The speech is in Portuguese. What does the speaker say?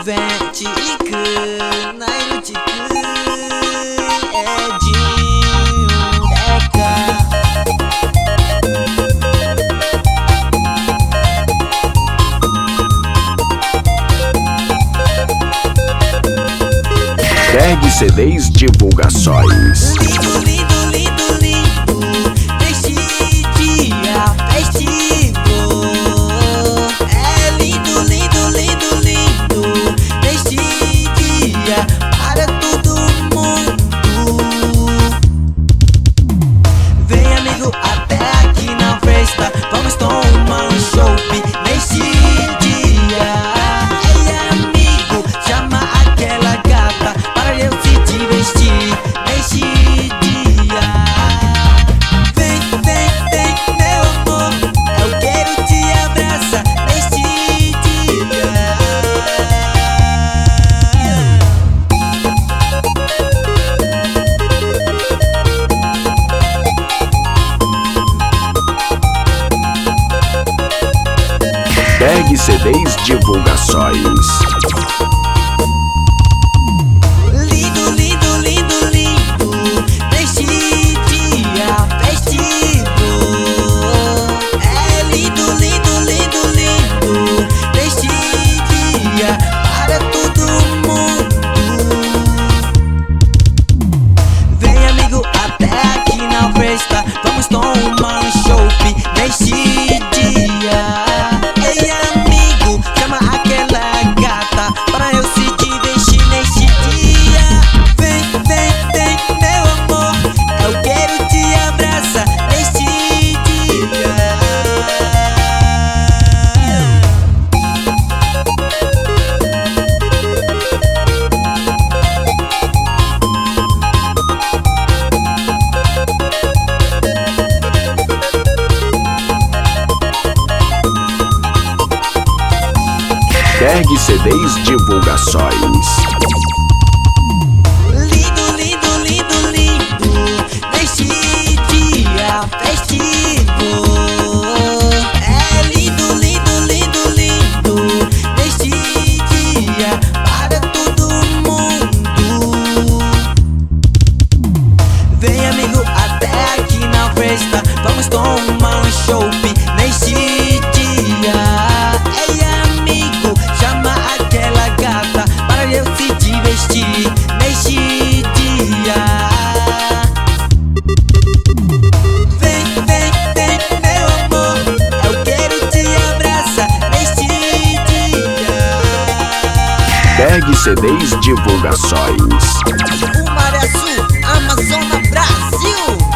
Vente e cã, Nairo de cã, Edinho, Deca. Tag CDs Divulgações. Lindo, lindo, lindo, lindo, neste dia festivo. É lindo, lindo, lindo, lindo, neste dia para todo mundo. Vem amigo até aqui na festa, vamos tomar um chopp neste dia. Ei amigo, chama aquela gata para eu se divertir neste dia. Vem, vem, vem, meu amor, eu quero te abraçar neste dia. Tag CDs Divulgações. Lindo, lindo, lindo, lindo, neste dia festivo. É lindo, lindo, lindo, lindo, neste dia para todo mundo. Vem amigo até aqui na festa, vamos tomar um chopp neste dia. Ei amigo, chama aquela gata para eu se divertir neste dia. Vem, vem, vem, meu amor, eu quero te abraçar neste dia. Tag CDs Divulgações. Lindo, lindo, lindo, lindo, neste dia festivo. É lindo, lindo, lindo, lindo, neste dia para todo mundo. Vem amigo até aqui na festa, vamos tomar um chopp neste dia. Ei amigo, chama aquela gata para eu se divertir neste dia. Vem, vem, vem, meu amor, eu quero te abraçar neste dia. Tag CDs Divulgações. O Maré Sul, Amazônia, Brasil.